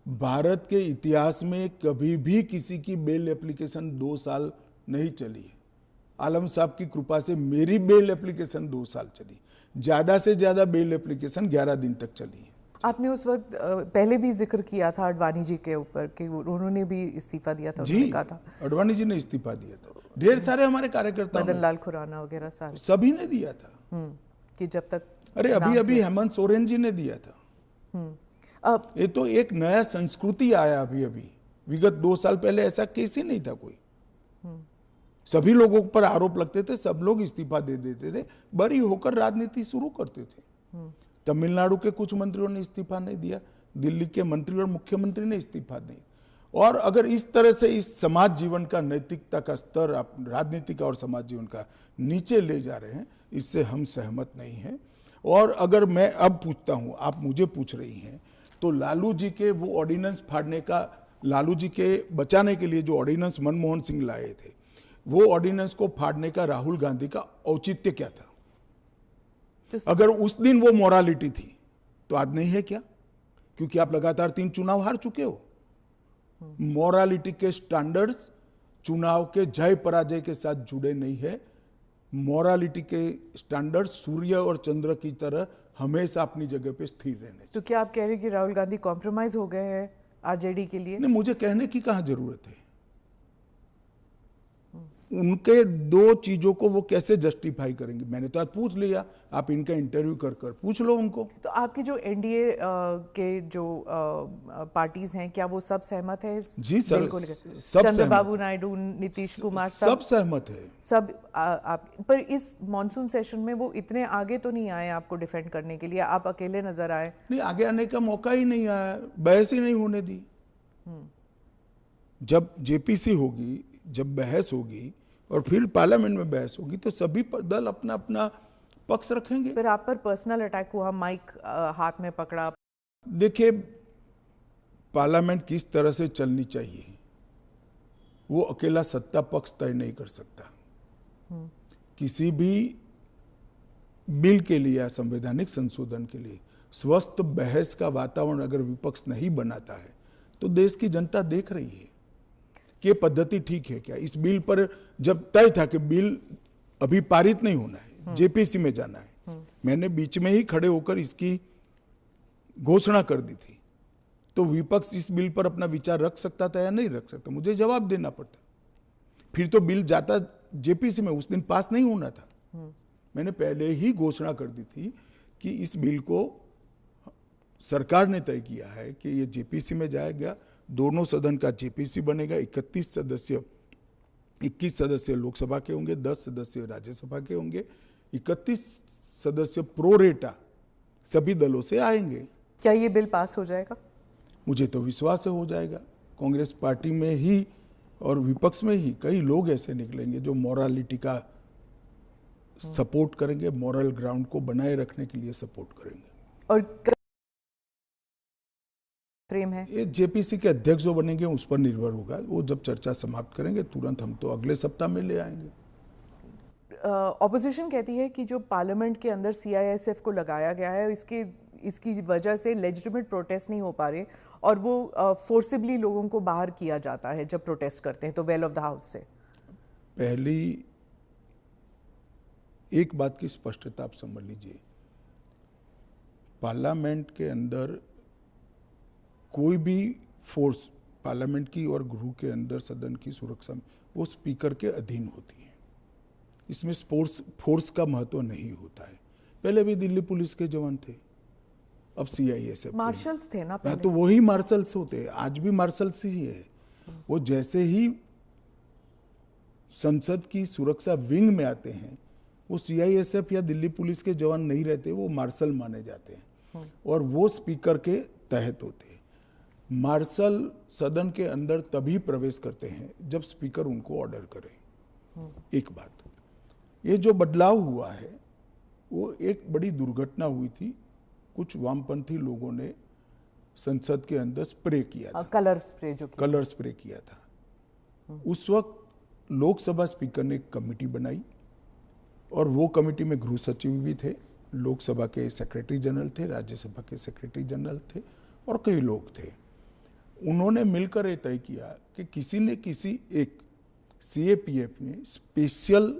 भारत के इतिहास में कभी भी किसी की बेल एप्लीकेशन 2 साल नहीं चली है। आलम साहब की कृपा से मेरी बेल एप्लीकेशन 2 साल चली, ज्यादा से ज्यादा बेल एप्लीकेशन 11 दिन तक चली है। आपने उस वक्त पहले भी जिक्र किया था अडवाणी जी के ऊपर कि उन्होंने भी इस्तीफा दिया था। जी, कहा था अडवाणी जी ने इस्तीफा दिया था, ढेर सारे हमारे कार्यकर्ता, मदन लाल खुराना वगैरह सारे, सभी ने दिया था। कि जब तक, अरे अभी हेमंत सोरेन जी ने दिया था। ये तो एक नया संस्कृति आया अभी। विगत 2 साल पहले ऐसा केस ही नहीं था कोई। सभी लोगों पर आरोप लगते थे, सब लोग इस्तीफा दे देते थे, बरी होकर राजनीति शुरू करते थे। तमिलनाडु के कुछ मंत्रियों ने इस्तीफा नहीं दिया, दिल्ली के मंत्री और मुख्यमंत्री ने इस्तीफा नहीं। और अगर इस तरह से इस समाज जीवन का, नैतिकता का स्तर आप राजनीति का और समाज जीवन का नीचे ले जा रहे हैं, इससे हम सहमत नहीं हैं। और अगर मैं अब पूछता हूं, आप मुझे पूछ रही हैं, तो लालू जी के वो ऑर्डिनेंस फाड़ने का, लालू जी के बचाने के लिए जो ऑर्डिनेंस मनमोहन सिंह लाए थे, वो ऑर्डिनेंस को फाड़ने का राहुल गांधी का औचित्य क्या था? अगर उस दिन वो मोरालिटी थी तो आज नहीं है क्या? क्योंकि आप लगातार 3 चुनाव हार चुके हो। मोरालिटी के स्टैंडर्ड्स चुनाव के जय पराजय के साथ जुड़े नहीं है। मोरालिटी के स्टैंडर्ड सूर्य और चंद्र की तरह हमेशा अपनी जगह पे स्थिर रहने चाहिए। तो क्या आप कह रहे हैं कि राहुल गांधी कॉम्प्रोमाइज हो गए हैं आरजेडी के लिए? नहीं, मुझे कहने की कहाँ जरूरत है। उनके 2 चीजों को वो कैसे जस्टिफाई करेंगे? मैंने तो आज पूछ लिया, आप इनका इंटरव्यू कर कर पूछ लो उनको। तो आपकी जो एनडीए के जो पार्टीज हैं, क्या वो सब सहमत है इस जी सर, बिल को लेकर? सब चंद्रबाबू नायडू, नीतीश कुमार, सब सहमत है। सब आप पर इस मॉनसून सेशन में वो इतने आगे तो नहीं आए आपको डिफेंड करने के लिए, आप अकेले नजर आए। नहीं, आगे आने का मौका ही नहीं आया, बहस ही नहीं होने दी। जब जेपीसी होगी, जब बहस होगी और फिर पार्लियामेंट में बहस होगी तो सभी दल अपना अपना पक्ष रखेंगे। फिर आप पर पर्सनल अटैक हुआ, माइक हाथ में पकड़ा। देखिए, पार्लियामेंट किस तरह से चलनी चाहिए वो अकेला सत्ता पक्ष तय नहीं कर सकता। किसी भी बिल के लिए या संवैधानिक संशोधन के लिए स्वस्थ बहस का वातावरण अगर विपक्ष नहीं बनाता है तो देश की जनता देख रही है कि ये पद्धति ठीक है क्या। इस बिल पर जब तय था कि बिल अभी पारित नहीं होना है, जेपीसी में जाना है, मैंने बीच में ही खड़े होकर इसकी घोषणा कर दी थी, तो विपक्ष इस बिल पर अपना विचार रख सकता था या नहीं रख सकता, मुझे जवाब देना पड़ता। फिर तो बिल जाता जेपीसी में, उस दिन पास नहीं होना था। मैंने पहले ही घोषणा कर दी थी कि इस बिल को सरकार ने तय किया है कि ये जेपीसी में जाएगा, दोनों सदन का जेपीसी बनेगा, 21 सदस्य लोकसभा के होंगे, 10 सदस्य राज्यसभा के होंगे, 31 सदस्य प्रोरेटा सभी दलों से आएंगे। क्या ये बिल पास हो जाएगा? मुझे तो विश्वास है हो जाएगा। कांग्रेस पार्टी में ही और विपक्ष में ही कई लोग ऐसे निकलेंगे जो मोरालिटी का सपोर्ट करेंगे, मॉरल ग्राउंड को बनाए रखने के लिए सपोर्ट करेंगे। और फ्रेम है ये जेपीसी के अध्यक्ष जो बनेंगे उस पर निर्भर होगा। वो जब चर्चा समाप्त करेंगे तुरंत हम तो अगले सप्ताह में ले आएंगे। ऑपोजिशन कहती है कि जो पार्लियामेंट के अंदर सीआईएसएफ को लगाया गया है, इसकी वजह से लेजिटिमेट प्रोटेस्ट नहीं हो पा रहे और वो फोर्सिबली लोगों को बाहर किया जाता है जब प्रोटेस्ट करते हैं तो वेल ऑफ द हाउस से। पहली एक बात की स्पष्टता आप समझ लीजिए, पार्लियामेंट के अंदर कोई भी फोर्स पार्लियामेंट की और गृह के अंदर सदन की सुरक्षा में वो स्पीकर के अधीन होती है। इसमें फोर्स का महत्व नहीं होता है। पहले भी दिल्ली पुलिस के जवान थे, अब सीआईएसएफ मार्शल्स थे ना पहले। तो वही मार्शल्स होते, आज भी मार्शल्स ही है। वो जैसे ही संसद की सुरक्षा विंग में आते हैं वो सीआईएसएफ या दिल्ली पुलिस के जवान नहीं रहते, वो मार्शल माने जाते हैं और वो स्पीकर के तहत होते हैं। मार्शल सदन के अंदर तभी प्रवेश करते हैं जब स्पीकर उनको ऑर्डर करे। एक बात, ये जो बदलाव हुआ है वो एक बड़ी दुर्घटना हुई थी। कुछ वामपंथी लोगों ने संसद के अंदर स्प्रे किया था, कलर स्प्रे किया था। उस वक्त लोकसभा स्पीकर ने एक कमेटी बनाई और वो कमेटी में गृह सचिव भी थे, लोकसभा के सेक्रेटरी जनरल थे, राज्यसभा के सेक्रेटरी जनरल थे और कई लोग थे। उन्होंने मिलकर ये तय किया कि किसी ने किसी एक सीएपीएफ में स्पेशल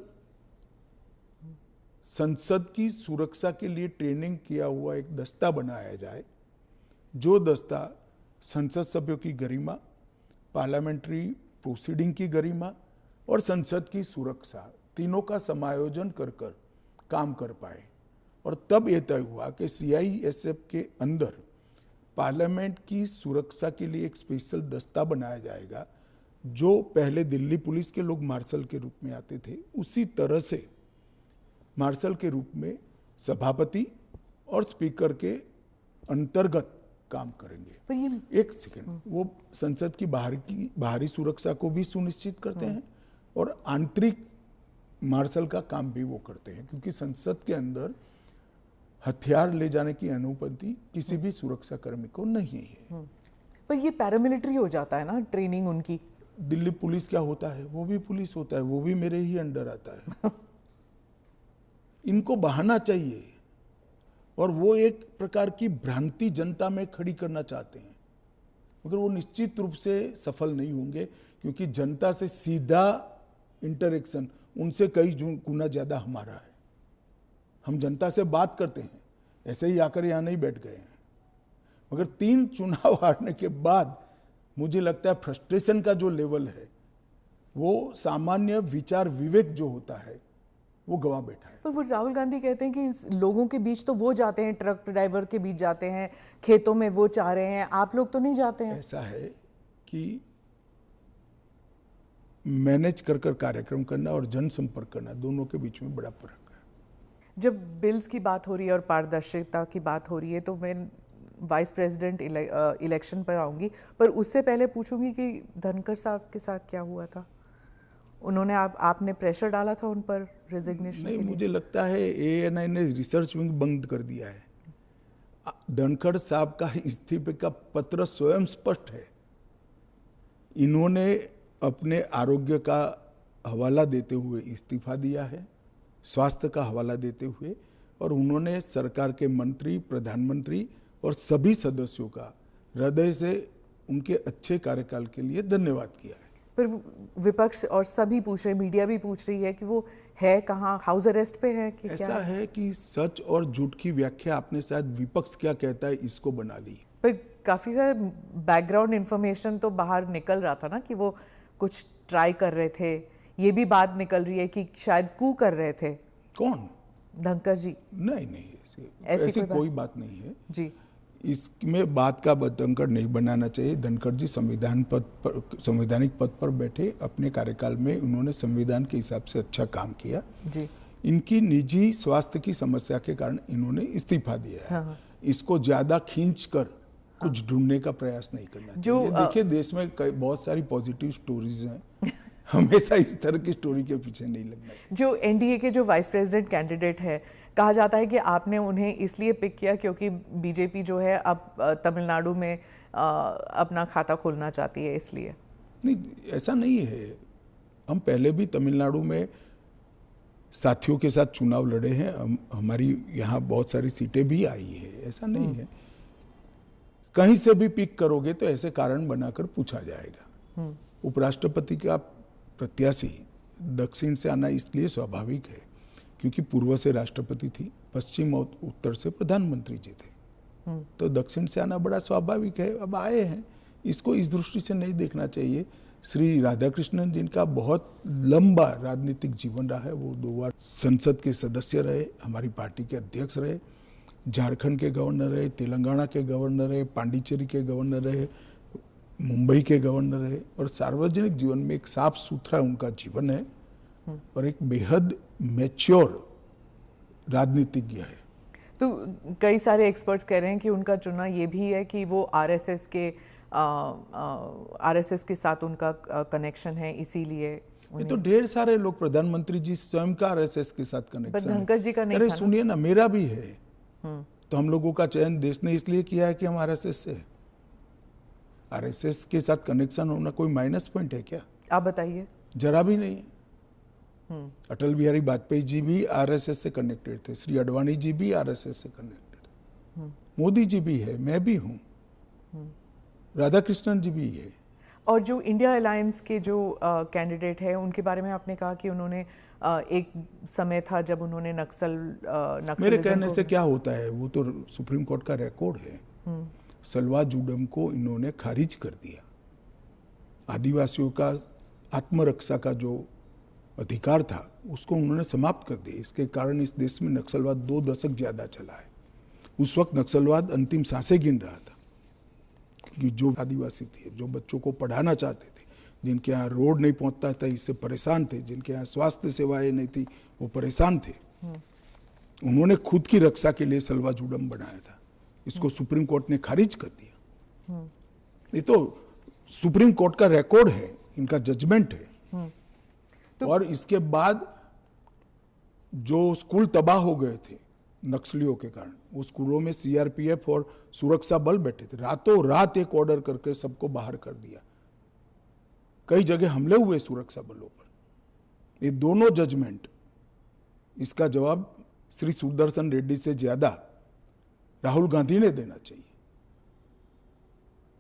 संसद की सुरक्षा के लिए ट्रेनिंग किया हुआ एक दस्ता बनाया जाए, जो दस्ता संसद सभ्यों की गरिमा, पार्लियामेंट्री प्रोसीडिंग की गरिमा और संसद की सुरक्षा तीनों का समायोजन कर कर काम कर पाए। और तब यह तय हुआ कि सीआईएसएफ के अंदर पार्लियामेंट की सुरक्षा के लिए एक स्पेशल दस्ता बनाया जाएगा। जो पहले दिल्ली पुलिस के लोग मार्शल के रूप में आते थे, उसी तरह से मार्शल के रूप में सभापति और स्पीकर के अंतर्गत काम करेंगे। पर ये एक सेकंड, वो संसद की बाहरी सुरक्षा को भी सुनिश्चित करते हैं और आंतरिक मार्शल का काम भी वो करते हैं, क्योंकि संसद के अंदर हथियार ले जाने की अनुमति किसी भी सुरक्षा कर्मी को नहीं है। पर ये पैरामिलिट्री हो जाता है ना ट्रेनिंग उनकी। दिल्ली पुलिस क्या होता है, वो भी पुलिस होता है, वो भी मेरे ही अंडर आता है। इनको बहाना चाहिए और वो एक प्रकार की भ्रांति जनता में खड़ी करना चाहते हैं, मगर वो निश्चित रूप से सफल नहीं होंगे, क्योंकि जनता से सीधा इंटरेक्शन उनसे कई गुना ज्यादा हमारा है। हम जनता से बात करते हैं, ऐसे ही आकर यहाँ नहीं बैठ गए हैं। मगर 3 चुनाव हारने के बाद मुझे लगता है फ्रस्ट्रेशन का जो लेवल है, वो सामान्य विचार विवेक जो होता है वो गवा बैठा है। पर वो राहुल गांधी कहते हैं कि लोगों के बीच तो वो जाते हैं, ट्रक ड्राइवर के बीच जाते हैं, खेतों में वो चाह रहे हैं, आप लोग तो नहीं जाते हैं। ऐसा है कि मैनेज कर कार्यक्रम करना और जनसंपर्क करना, दोनों के बीच में बड़ा फर्क है। जब बिल्स की बात हो रही है और पारदर्शिता की बात हो रही है, तो मैं वाइस प्रेसिडेंट इलेक्शन पर आऊंगी, पर उससे पहले पूछूंगी कि धनखड़ साहब के साथ क्या हुआ था। उन्होंने आपने प्रेशर डाला था उन पर रेजिग्नेशन के लिए? मुझे लगता है ANI ने रिसर्च विंग बंद कर दिया है। धनखड़ साहब का इस्तीफे का पत्र स्वयं स्पष्ट है। इन्होंने अपने आरोग्य का हवाला देते हुए इस्तीफा दिया है, स्वास्थ्य का हवाला देते हुए, और उन्होंने सरकार के मंत्री, प्रधानमंत्री और सभी सदस्यों का हृदय से उनके अच्छे कार्यकाल के लिए धन्यवाद किया है। पर विपक्ष और सभी पूछ रहे, मीडिया भी पूछ रही है कि वो है कहाँ, हाउस अरेस्ट पे है कि ऐसा क्या है कि सच और झूठ की व्याख्या आपने शायद विपक्ष क्या कहता है इसको बना ली। पर काफी सारे बैकग्राउंड इंफॉर्मेशन तो बाहर निकल रहा था ना कि वो कुछ ट्राई कर रहे थे। ये भी बात निकल रही है कि शायद कू कर रहे थे। कौन? धनखड़ जी? नहीं, ऐसी कोई बात नहीं है जी। इसमें बात का बतंकर नहीं बनाना चाहिए। धनखड़ जी संवैधानिक पद पर बैठे, अपने कार्यकाल में उन्होंने संविधान के हिसाब से अच्छा काम किया जी। इनकी निजी स्वास्थ्य की समस्या के कारण इन्होंने इस्तीफा दिया है। हाँ। इसको ज्यादा खींच कर कुछ ढूंढने का प्रयास नहीं करना चाहिए। देखिए, देश में बहुत सारी पॉजिटिव स्टोरीज हैं, हमेशा इस तरह की स्टोरी के पीछे नहीं लगना चाहिए। जो NDA के जो वाइस प्रेसिडेंट कैंडिडेट है, कहा जाता है कि आपने उन्हें इसलिए पिक किया क्योंकि बीजेपी जो है अब तमिलनाडु में अपना खाता खोलना चाहती है, इसलिए। नहीं, ऐसा नहीं है। हम पहले भी तमिलनाडु में साथियों के साथ चुनाव लड़े हैं, हमारी यहाँ बहुत सारी सीटें भी आई है, ऐसा नहीं है। कहीं से भी पिक करोगे तो ऐसे कारण बनाकर पूछा जाएगा। उपराष्ट्रपति का प्रत्याशी दक्षिण से आना इसलिए स्वाभाविक है क्योंकि पूर्व से राष्ट्रपति थी, पश्चिम और उत्तर से प्रधानमंत्री जी थे, तो दक्षिण से आना बड़ा स्वाभाविक है। अब आए हैं, इसको इस दृष्टि से नहीं देखना चाहिए। श्री राधाकृष्णन जिनका बहुत लंबा राजनीतिक जीवन रहा है, वो 2 बार संसद के सदस्य रहे, हमारी पार्टी के अध्यक्ष रहे, झारखंड के गवर्नर रहे, तेलंगाना के गवर्नर रहे, पांडिचेरी के गवर्नर रहे, मुंबई के गवर्नर रहे, और सार्वजनिक जीवन में एक साफ सुथरा उनका जीवन है और एक बेहद मैच्योर राजनीतिज्ञ है। तो कई सारे एक्सपर्ट्स कह रहे हैं कि उनका चुनाव ये भी है कि वो आरएसएस के साथ उनका कनेक्शन है, इसीलिए। ये तो ढेर सारे लोग, प्रधानमंत्री जी स्वयं का आरएसएस के साथ कनेक्शन है। धनखड़ जी का नहीं था। अरे सुनिए ना, मेरा भी है। तो हम लोगों का चयन देश ने इसलिए किया है कि हम आरएसएस से है। आरएसएस के साथ कनेक्शन होना कोई माइनस पॉइंट है क्या? आप बताइए। जरा भी नहीं। अटल बिहारी वाजपेयी जी भी आरएसएस से कनेक्टेड थे, श्री अडवाणी जी भी आरएसएस से कनेक्टेड थे, मोदी जी भी है, मैं भी हूं, राधाकृष्णन जी भी है। और जो इंडिया अलायंस के जो कैंडिडेट है, उनके बारे में आपने कहा कि उन्होंने एक समय था जब उन्होंने नक्सलिज्म मेरे कहने से क्या होता है, वो तो सुप्रीम कोर्ट का रिकॉर्ड है। सलवा जुडम को इन्होंने खारिज कर दिया। आदिवासियों का आत्मरक्षा का जो अधिकार था उसको उन्होंने समाप्त कर दिया। इसके कारण इस देश में नक्सलवाद 2 दशक ज्यादा चला है। उस वक्त नक्सलवाद अंतिम सांसें गिन रहा था, क्योंकि जो आदिवासी थे, जो बच्चों को पढ़ाना चाहते थे, जिनके यहाँ रोड नहीं पहुंचता था, इससे परेशान थे, जिनके यहाँ स्वास्थ्य सेवाएं नहीं थी, वो परेशान थे। उन्होंने खुद की रक्षा के लिए सलवा जुडम बनाया था। इसको सुप्रीम कोर्ट ने खारिज कर दिया। ये तो सुप्रीम कोर्ट का रिकॉर्ड है, इनका जजमेंट है। तो और इसके बाद जो स्कूल तबाह हो गए थे नक्सलियों के कारण, वो स्कूलों में सीआरपीएफ और सुरक्षा बल बैठे थे। रातों रात एक ऑर्डर करके सबको बाहर कर दिया। कई जगह हमले हुए सुरक्षा बलों पर। ये दोनों जजमेंट, इसका जवाब श्री सुदर्शन रेड्डी से ज्यादा राहुल गांधी ने देना चाहिए।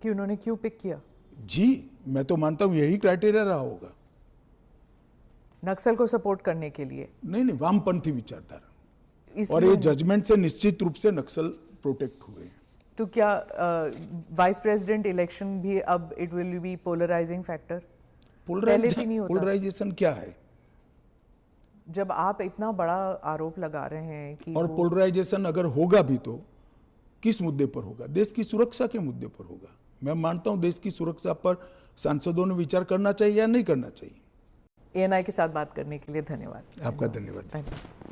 कि उन्होंने क्यों पिक किया? जी, मैं तो मानता हूं यही क्राइटेरिया रहा होगा। नक्सल को सपोर्ट करने के लिए? नहीं, वामपंथी विचारधारा, और इसलिए ये जजमेंट से निश्चित रूप से नक्सल प्रोटेक्ट हुए हैं। तो क्या वाइस प्रेसिडेंट इलेक्शन भी अब it will be polarising factor? पहले भी नहीं होता। पोलराइजेशन क्या है? जब आप इतना बड़ा आरोप लगा रहे हैं कि और पोलराइजेशन अगर होगा भी तो किस मुद्दे पर होगा? देश की सुरक्षा के मुद्दे पर होगा। मैं मानता हूं देश की सुरक्षा पर सांसदों ने विचार करना चाहिए या नहीं करना चाहिए। ANI के साथ बात करने के लिए धन्यवाद। आपका धन्यवाद। Thank you.